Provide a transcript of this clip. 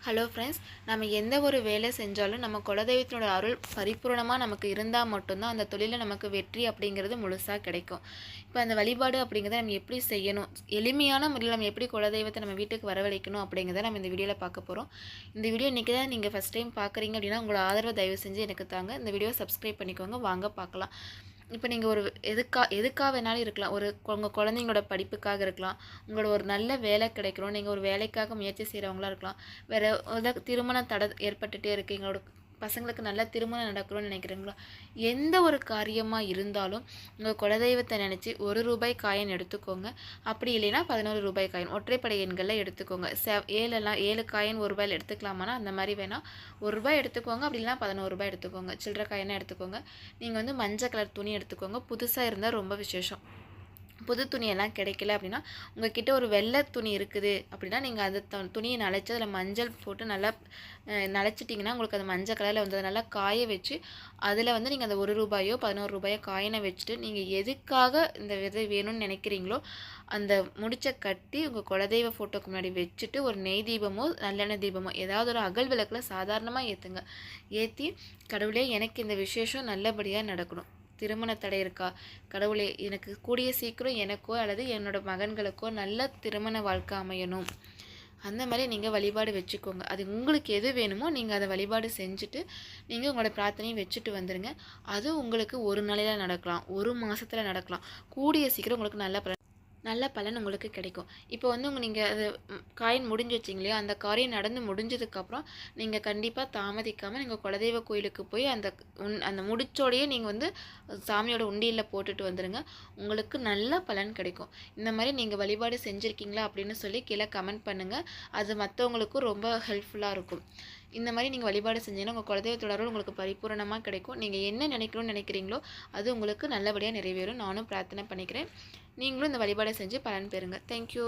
Hello friends, நம்ம எந்த ஒரு வேலை செஞ்சாலும் நம்ம குலதெய்வத்தினோட அருள் பரிபூரணமாக நமக்கு இருந்தால் மட்டும்தான் அந்த தொழிலில் நமக்கு வெற்றி அப்படிங்கிறது முழுசாக கிடைக்கும். இப்போ அந்த வழிபாடு அப்படிங்கிறத நம்ம எப்படி செய்யணும், எளிமையான முறையில் நம்ம எப்படி குலதெய்வத்தை நம்ம வீட்டுக்கு வரவழைக்கணும் அப்படிங்கிறத நம்ம இந்த வீடியோவில் பார்க்க போகிறோம். இந்த வீடியோ இன்றைக்கி தான் நீங்கள் ஃபஸ்ட் டைம் பார்க்குறீங்க அப்படின்னா உங்களோட ஆதரவை தயவு செஞ்சு எனக்கு தாங்க. இந்த வீடியோ சப்ஸ்கிரைப் பண்ணிக்கோங்க, வாங்க பார்க்கலாம். இப்போ நீங்கள் ஒரு எதுக்காக வேணாலும் இருக்கலாம். உங்கள் குழந்தைங்களோட படிப்புக்காக இருக்கலாம், உங்களோட ஒரு நல்ல வேலை கிடைக்கணும், நீங்கள் ஒரு வேலைக்காக முயற்சி செய்கிறவங்களா இருக்கலாம், வேறு திருமண தடை ஏற்பட்டுகிட்டே இருக்குது, எங்களோட பசங்களுக்கு நல்ல திருமணம் நடக்கணும்னு நினைக்கிறீங்களா? எந்த ஒரு காரியமாக இருந்தாலும் உங்கள் குலதெய்வத்தை நினச்சி ₹1 காயின் எடுத்துக்கோங்க. அப்படி இல்லைன்னா ₹11 காயின் ஒற்றைப்படை எண்களில் எடுத்துக்கோங்க. 7 காயின் ₹1 எடுத்துக்கலாமான்னா அந்த மாதிரி வேணால் ₹1 எடுத்துக்கோங்க. அப்படி இல்லைனா ₹11 எடுத்துக்கோங்க. சில்லறை காயினாக எடுத்துக்கோங்க. நீங்கள் வந்து மஞ்சள் கலர் துணி எடுத்துக்கோங்க. புதுசாக இருந்தால் ரொம்ப விசேஷம். புது துணியெல்லாம் கிடைக்கல அப்படின்னா உங்கள்கிட்ட ஒரு வெள்ளை துணி இருக்குது அப்படின்னா நீங்கள் அந்த துணியை நனைச்சி அதில் மஞ்சள் போட்டு நல்லா நனைச்சிட்டிங்கன்னா உங்களுக்கு அது மஞ்சள் கலரில் வந்து நல்லா காய வச்சு அதில் வந்து நீங்கள் அந்த ₹1 ₹11 காயினை வச்சுட்டு நீங்கள் எதுக்காக இந்த விதை வேணும்னு நினைக்கிறீங்களோ அந்த முடிச்சை கட்டி உங்கள் குலதெய்வ ஃபோட்டோக்கு முன்னாடி வச்சுட்டு ஒரு நெய் தீபமோ நல்லெண்ணெய் தீபமோ ஏதாவது ஒரு அகல் விளக்கில் சாதாரணமாக ஏற்றுங்க. ஏற்றி கடவுளே எனக்கு இந்த விசேஷம் நல்லபடியாக நடக்கணும், திருமண தடை இருக்கா, கடவுளே எனக்கு கூடிய சீக்கிரம் எனக்கோ அல்லது என்னோடய மகன்களுக்கோ நல்ல திருமண வாழ்க்கை அமையணும், அந்த மாதிரி நீங்கள் வழிபாடு வச்சுக்கோங்க. அது உங்களுக்கு எது வேணுமோ நீங்கள் அதை வழிபாடு செஞ்சுட்டு நீங்கள் உங்களோட பிரார்த்தனையை வச்சுட்டு வந்துடுங்க. அது உங்களுக்கு ஒரு நாளையில் நடக்கலாம், ஒரு மாதத்தில் நடக்கலாம், கூடிய சீக்கிரம் உங்களுக்கு நல்ல பலன் உங்களுக்கு கிடைக்கும். இப்போ வந்து நீங்கள் அது காயின் முடிஞ்சு வச்சிங்க இல்லையா, அந்த காரியம் நடந்து முடிஞ்சதுக்கப்புறம் நீங்கள் கண்டிப்பாக தாமதிக்காமல் நீங்கள் குலதெய்வ கோயிலுக்கு போய் அந்த முடிச்சோடையே நீங்கள் வந்து சாமியோட உண்டியலில் போட்டுட்டு வந்துடுங்க. உங்களுக்கு நல்ல பலன் கிடைக்கும். இந்த மாதிரி நீங்கள் வழிபாடு செஞ்சுருக்கீங்களா அப்படின்னு சொல்லி கீழே கமெண்ட் பண்ணுங்கள். அது மற்றவங்களுக்கும் ரொம்ப ஹெல்ப்ஃபுல்லாக இருக்கும். இந்த மாதிரி நீங்கள் வழிபாடு செஞ்சீங்கன்னா உங்கள் குலதெய்வத்தோட அருள் உங்களுக்கு பரிபூரணமாக கிடைக்கும். நீங்கள் என்ன நினைக்கணும்னு நினைக்கிறீங்களோ அது உங்களுக்கு நல்லபடியாக நிறைவேறும். நானும் பிரார்த்தனை பண்ணிக்கிறேன். நீங்களும் இந்த வழிபாடை செஞ்சு பலன் பெறுங்க. தேங்க்யூ.